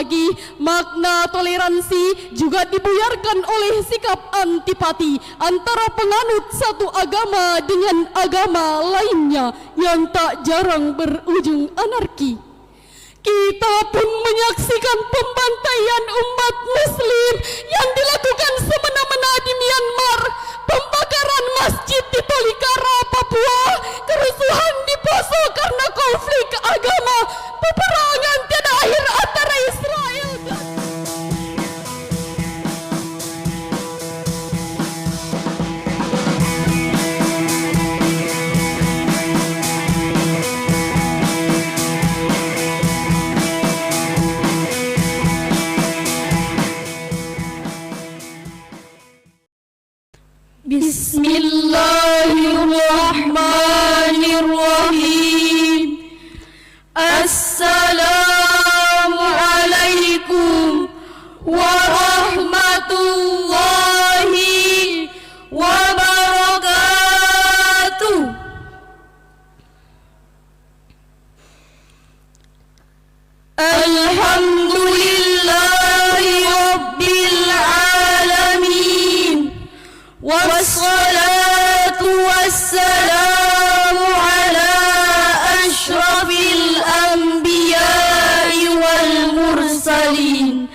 lagi, makna toleransi juga dibuyarkan oleh sikap antipati antara penganut satu agama dengan agama lainnya yang tak jarang berujung anarki. Kita pun menyaksikan pembantaian umat muslim yang dilakukan semena-mena di Myanmar, pembakaran masjid di Tolikara, Papua, kerusuhan di Poso karena konflik agama, peperangan tiada akhir antara Israel dan Bismillahirrahmanirrahim. Assalamualaikum warahmatullahi wabarakatuh. Alhamdulillahi rabbil alamin. Wassalatu wassalamu ala ashrafil anbiya'i wal mursalin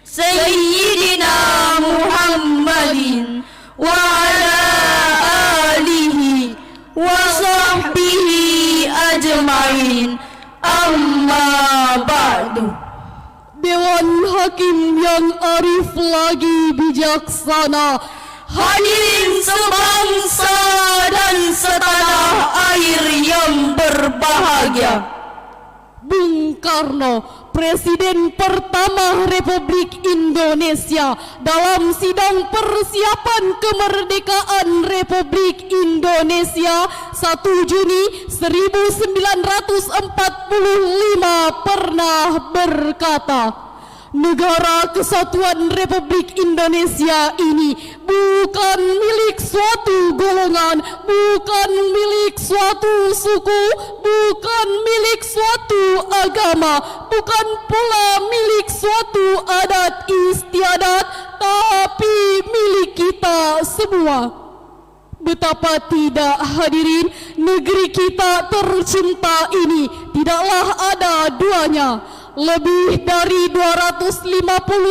Sayyidina Muhammadin wa ala alihi wa sahbihi ajma'in. Amma ba'du. Dewan Hakim yang arif lagi bijaksana, hadirin sebangsa dan setanah air yang berbahagia. Bung Karno, Presiden pertama Republik Indonesia, dalam sidang persiapan kemerdekaan Republik Indonesia 1 Juni 1945 pernah berkata, negara kesatuan Republik Indonesia ini bukan milik suatu golongan, bukan milik suatu suku, bukan milik suatu agama, bukan pula milik suatu adat istiadat, tapi milik kita semua. Betapa tidak, hadirin, negeri kita tercinta ini tidaklah ada duanya. Lebih dari 250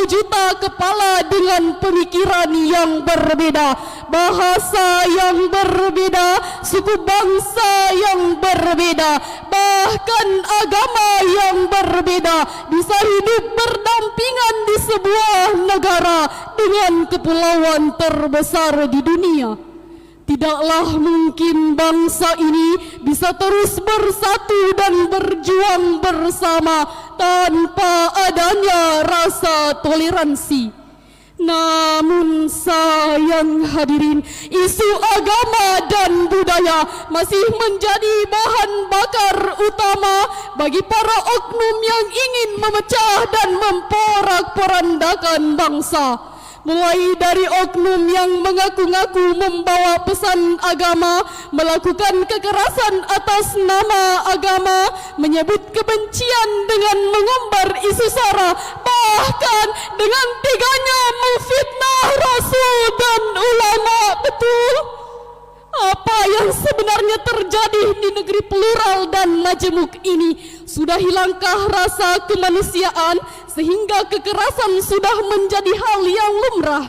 juta kepala dengan pemikiran yang berbeda, bahasa yang berbeda, suku bangsa yang berbeda, bahkan agama yang berbeda, bisa hidup berdampingan di sebuah negara dengan kepulauan terbesar di dunia. Tidaklah mungkin bangsa ini bisa terus bersatu dan berjuang bersama tanpa adanya rasa toleransi. Namun sayang, hadirin, isu agama dan budaya masih menjadi bahan bakar utama bagi para oknum yang ingin memecah dan memporak-porandakan bangsa. Mulai dari oknum yang mengaku-ngaku membawa pesan agama, melakukan kekerasan atas nama agama, menyebut kebencian dengan mengumbar isu sara, bahkan dengan teganya memfitnah Rasul dan ulama. Betul? Apa yang sebenarnya terjadi di negeri plural dan majemuk ini? Sudah hilangkah rasa kemanusiaan sehingga kekerasan sudah menjadi hal yang lumrah?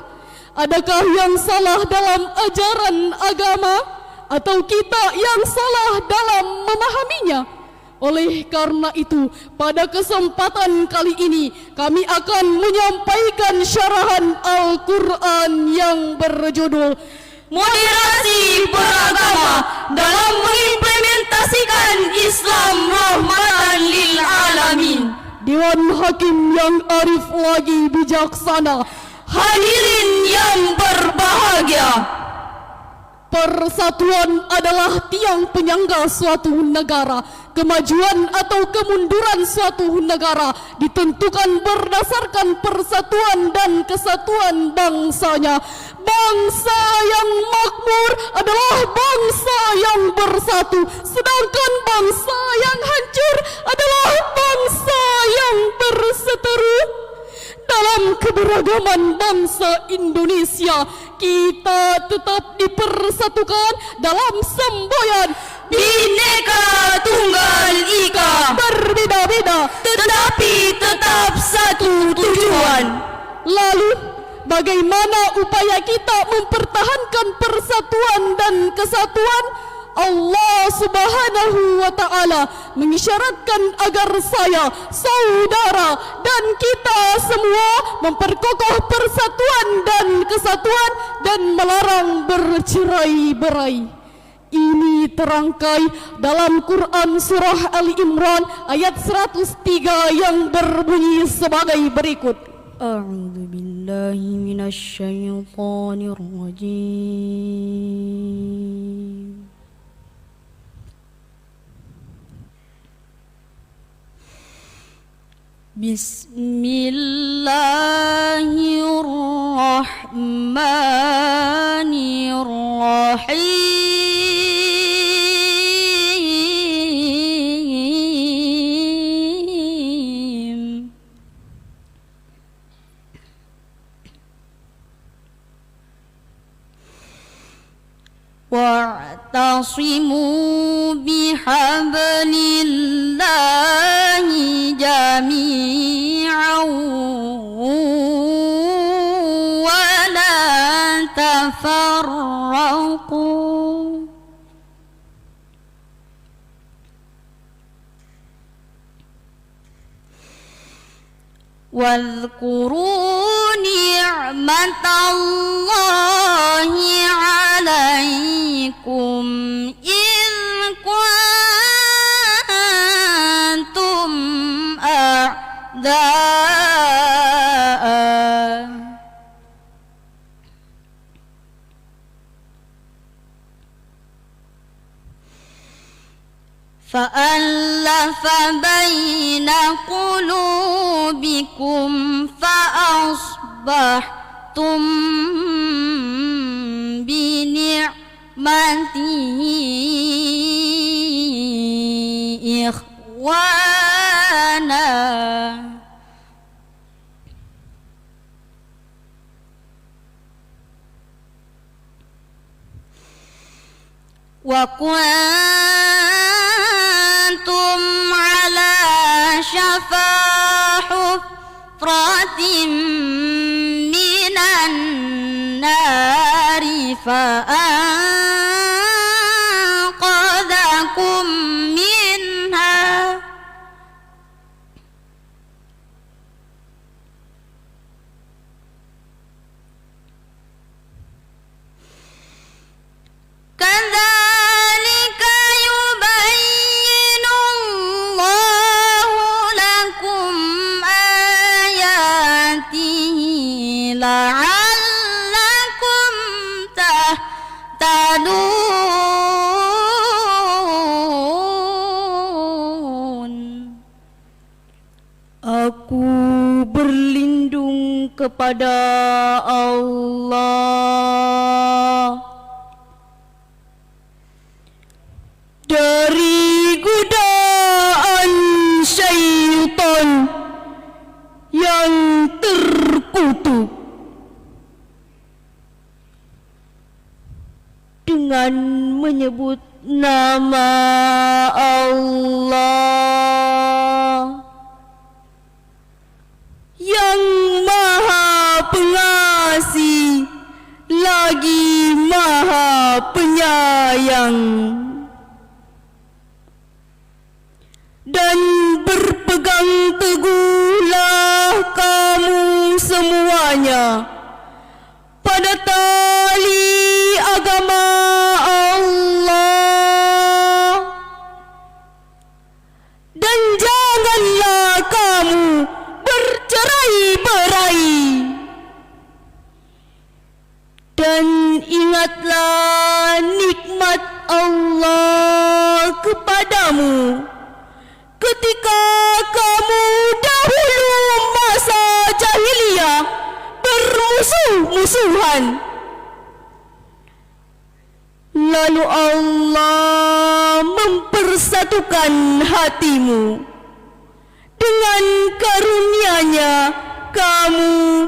Adakah yang salah dalam ajaran agama atau kita yang salah dalam memahaminya? Oleh karena itu, pada kesempatan kali ini kami akan menyampaikan syarahan Al-Quran yang berjudul Moderasi Beragama dalam mengimplementasikan Islam Rahmatan lil Alamin. Dewan Hakim yang arif lagi bijaksana, hadirin yang berbahagia. Persatuan adalah tiang penyangga suatu negara. Kemajuan atau kemunduran suatu negara ditentukan berdasarkan persatuan dan kesatuan bangsanya. Bangsa yang makmur adalah bangsa yang bersatu, sedangkan bangsa yang hancur adalah bangsa yang berseteru. dalam keberagaman bangsa Indonesia, kita tetap dipersatukan dalam semboyan Bhinneka Tunggal Ika, berbeda-beda tetapi tetap satu tujuan. Lalu, bagaimana upaya kita mempertahankan persatuan dan kesatuan? Allah Subhanahu wa Ta'ala mengisyaratkan agar saya, saudara, dan kita semua memperkokoh persatuan dan kesatuan dan melarang bercerai-berai. Ini terangkai dalam Quran Surah Ali Imran ayat 103 yang berbunyi sebagai berikut. A'udzu billahi minasy syaithanir rajim. Bismillahirrahmanirrahim. Wa'tasimu bihablillahi jami'an wa la tafarraqu. واذكروا نعمة الله عليكم إذ كنتم أعداء فألف بين قلوبكم فأصبحتم بنعمته إخوانا وكنتم على شفا حفرة من النار فأنقذكم منها كذلك يبين الله لكم آياته لعلكم تهتدون. Aku berlindung kepada Allah dari godaan syaitan yang terkutuk. Dengan menyebut nama Allah yang Maha Pengasih lagi Maha Penyayang, dan berpegang teguhlah kamu semuanya pada tali agama Allah, dan janganlah kamu bercerai-berai, dan ingatlah nikmat Allah kepadamu ketika kamu dahulu masa jahiliyah bermusuh-musuhan. Lalu Allah mempersatukan hatimu. Dengan karunia-Nya kamu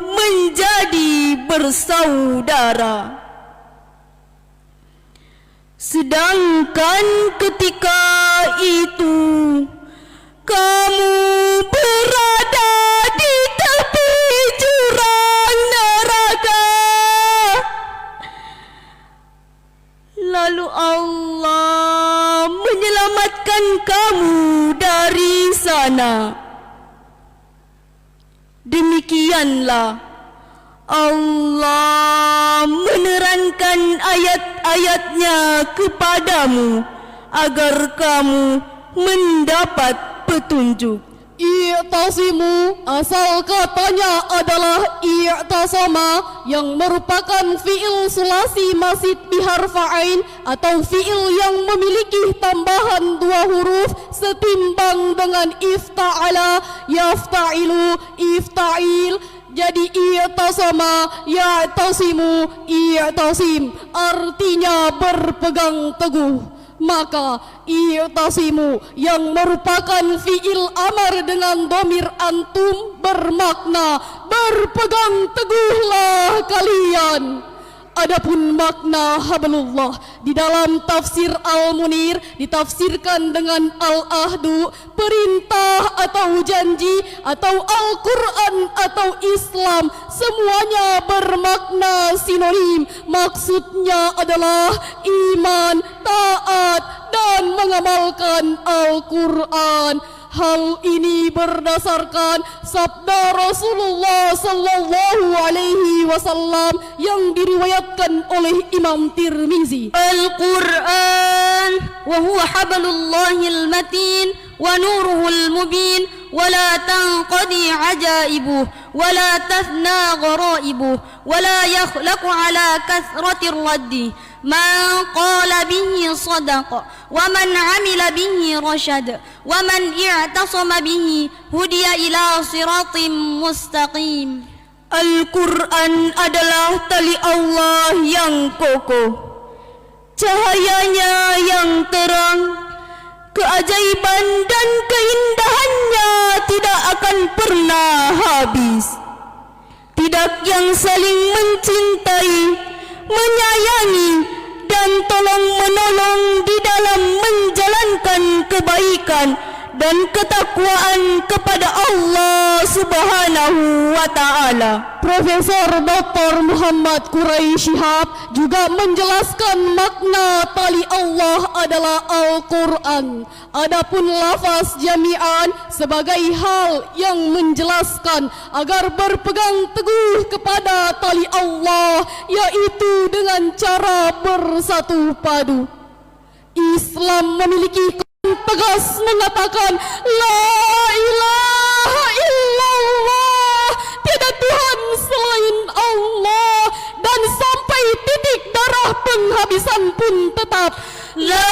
bersaudara. Sedangkan ketika itu kamu berada di tepi jurang neraka, lalu Allah menyelamatkan kamu dari sana. Demikianlah Allah menerangkan ayat-ayatnya kepadamu agar kamu mendapat petunjuk. I'tasimu asal katanya adalah i'tasama yang merupakan fi'il sulasi mazid biharfa'ain atau fi'il yang memiliki tambahan 2 huruf setimbang dengan ifta'ala, yafta'ilu, ifta'il. Jadi i'tasama, ya'tasimu, i'tasim artinya berpegang teguh. Maka i'tasimu yang merupakan fi'il amar dengan domir antum bermakna berpegang teguhlah kalian. Adapun makna hablullah di dalam tafsir Al-Munir ditafsirkan dengan al-ahdu, perintah atau janji, atau Al-Quran atau Islam, semuanya bermakna sinonim. Maksudnya adalah iman, taat dan mengamalkan Al-Quran. Hal ini berdasarkan sabda Rasulullah sallallahu alaihi wasallam yang diriwayatkan oleh Imam Tirmizi. Al-Quran wa huwa hablullahil matin wa nuruhul mubin wa la tanqadi ajaibuh wa la tafna ghoraibuh wa la yakhlaqu ala kathratir raddi. Man qala bihi sadaq wa man amila bihi rashad wa man i'tasama bihi hudiya ila siratim mustaqim. Al-Quran adalah tali Allah yang kokoh, cahayanya yang terang, keajaiban dan keindahannya tidak akan pernah habis. Tidak yang saling mencintai, menyayangi dan tolong-menolong di dalam menjalankan kebaikan dan ketakwaan kepada Allah Subhanahu wa Ta'ala. Profesor Dr. Muhammad Quraish Shihab juga menjelaskan makna tali Allah adalah Al-Quran. Adapun lafaz jami'an sebagai hal yang menjelaskan agar berpegang teguh kepada tali Allah, yaitu dengan cara bersatu padu. Islam memiliki tegas mengatakan la ilaha illallah, tiada Tuhan selain Allah, dan sampai titik darah penghabisan pun tetap la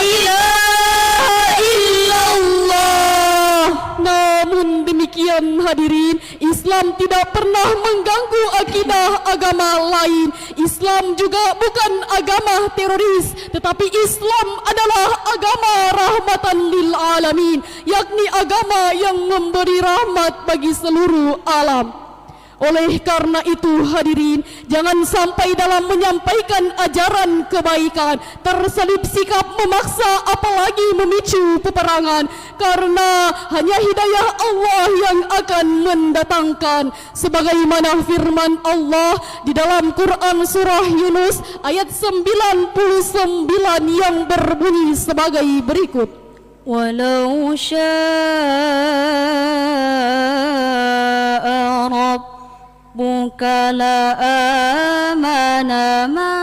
ilaha illallah. Namun demikian hadirin, Islam tidak pernah mengganggu akidah agama lain. Islam juga bukan agama teroris, tetapi Islam adalah agama rahmatan lil alamin, yakni agama yang memberi rahmat bagi seluruh alam. Oleh karena itu hadirin, jangan sampai dalam menyampaikan ajaran kebaikan terselip sikap memaksa apalagi memicu peperangan, karena hanya hidayah Allah yang akan mendatangkan. Sebagaimana firman Allah di dalam Quran surah Yunus ayat 99 yang berbunyi sebagai berikut. Walau syaa rabbuka la amana ma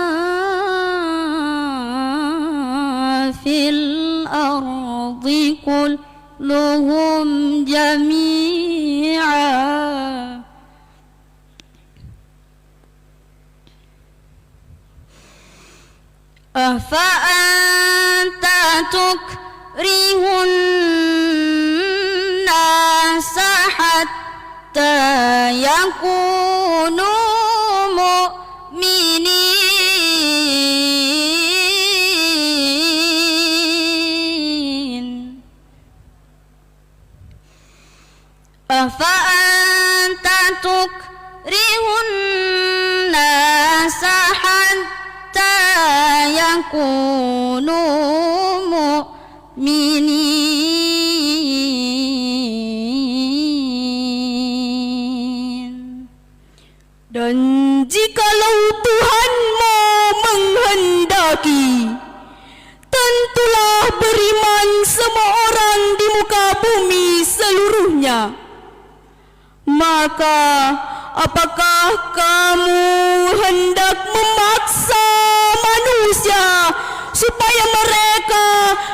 fil ardi kulluhum jami'a. Afa'anta tukrihun nasa hatta yakunu mu'minin. Afa'anta tukrihun takunu mu'minin. Dan jikalau Tuhanmu menghendaki, tentulah beriman semua orang di muka bumi seluruhnya. Maka apakah kamu hendak memaksa manusia supaya mereka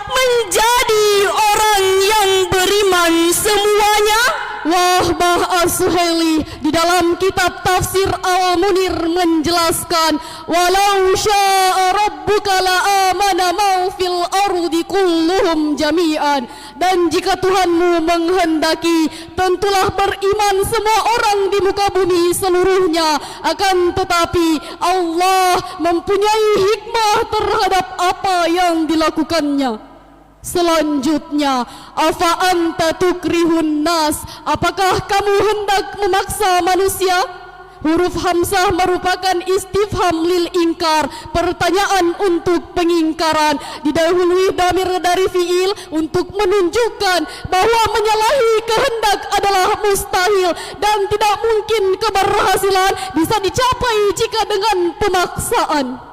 menjadi orang yang beriman semuanya? Wahbah As-Suhaili di dalam kitab tafsir Al-Munir menjelaskan, walau syaa rabbuka la amana man fil ardi kulluhum jami'an. Dan jika Tuhanmu menghendaki, tentulah beriman semua orang di muka bumi seluruhnya. Akan tetapi Allah mempunyai hikmah terhadap apa yang dilakukannya. Selanjutnya, afa anta tukrihun nas, apakah kamu hendak memaksa manusia? Huruf hamzah merupakan istifham lil ingkar, pertanyaan untuk pengingkaran. Didahului dhamir dari fiil untuk menunjukkan bahwa menyalahi kehendak adalah mustahil dan tidak mungkin keberhasilan bisa dicapai jika dengan pemaksaan.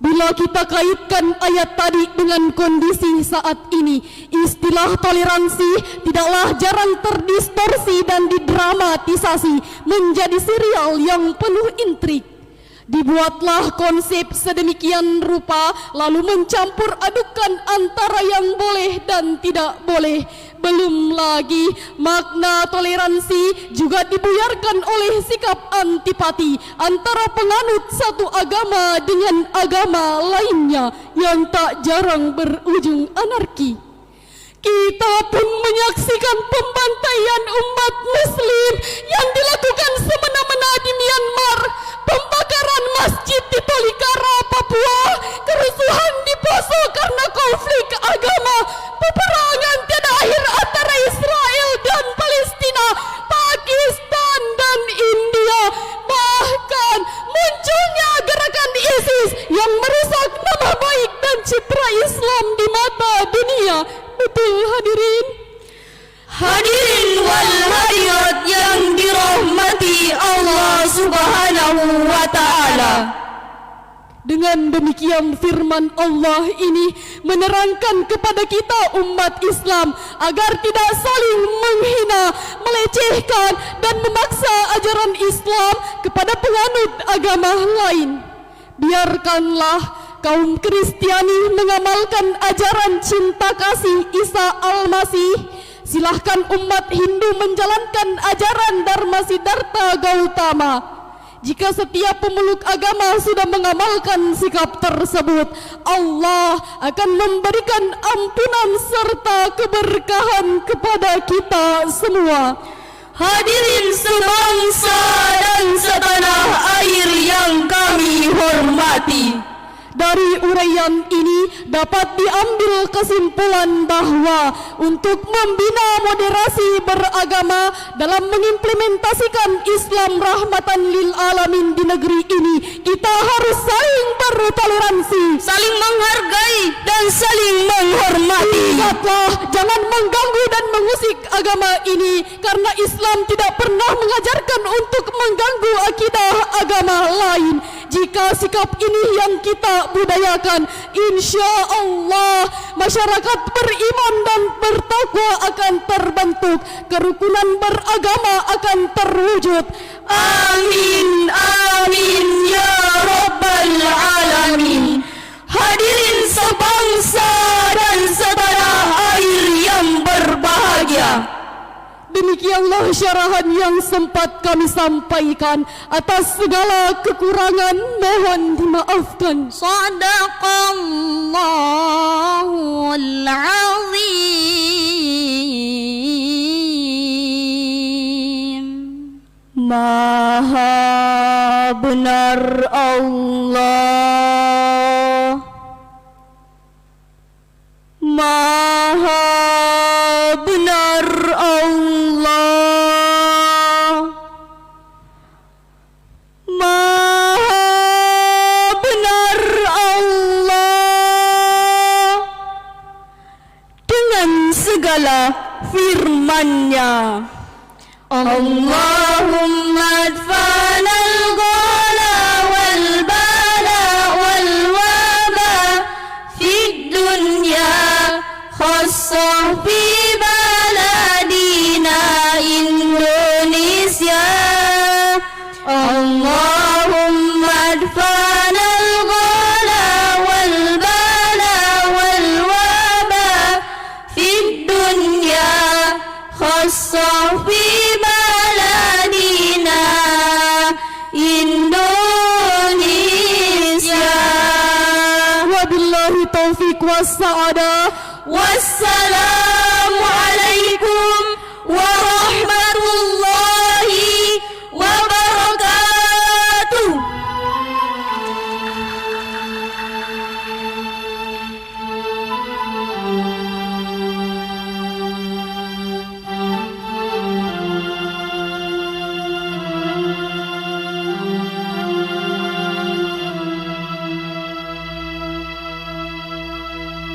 Bila kita kaitkan ayat tadi dengan kondisi saat ini, istilah toleransi tidaklah jarang terdistorsi dan didramatisasi menjadi serial yang penuh intrik. Dibuatlah konsep sedemikian rupa lalu mencampur adukan antara yang boleh dan tidak boleh. Belum lagi makna toleransi juga dibuyarkan oleh sikap antipati antara penganut satu agama dengan agama lainnya yang tak jarang berujung anarki. Kita pun menyaksikan pembantaian umat muslim yang dilakukan semena-mena di Myanmar, pembakaran masjid di Tolikara, Papua, kerusuhan di Poso karena konflik agama, peperangan tiada akhir antara Israel dan Palestina, Pakistan dan India, bahkan munculnya gerakan ISIS yang merusak nama baik dan citra Islam di mata dunia. Betul hadirin? Hadirin wal hadirat yang dirahmati Allah Subhanahu wa Ta'ala. Dengan demikian firman Allah ini menerangkan kepada kita umat Islam agar tidak saling menghina, melecehkan dan memaksa ajaran Islam kepada penganut agama lain. Biarkanlah kaum Kristiani mengamalkan ajaran cinta kasih Isa Al-Masih. Silahkan umat Hindu menjalankan ajaran Dharma Siddhartha Gautama. Jika setiap pemeluk agama sudah mengamalkan sikap tersebut, Allah akan memberikan ampunan serta keberkahan kepada kita semua. Hadirin sebangsa dan setanah air yang kami hormati, dari uraian ini dapat diambil kesimpulan bahwa untuk membina moderasi beragama dalam mengimplementasikan Islam rahmatan lil alamin di negeri ini, kita harus saling bertoleransi, saling menghargai dan saling menghormati. Ingatlah, jangan mengganggu dan mengusik agama ini, karena Islam tidak pernah mengajarkan untuk mengganggu akidah agama lain. Jika sikap ini yang kita budayakan, insya Allah masyarakat beriman dan bertakwa akan terbentuk, kerukunan beragama akan terwujud. Amin, amin ya rabbal alamin. Hadirin sebangsa dan setanah air yang berbahagia, demikianlah syarahan yang sempat kami sampaikan. Atas segala kekurangan mohon dimaafkan. Sadaqallahul azim. Maha benar Allah, Maha benar Allah, Maha benar Allah. firman-Nya. Allahumma adfa'na al-ghala wal-bala wal-waba fid dunya khassah fi baladina Indonesia. Allahumma adfa'na al-ghala wal-bala wal-waba fid dunya khassah fi baladina Indonesia. Wabillahi taufiq wassa'adah. Wassalamualaikum warahmatullahi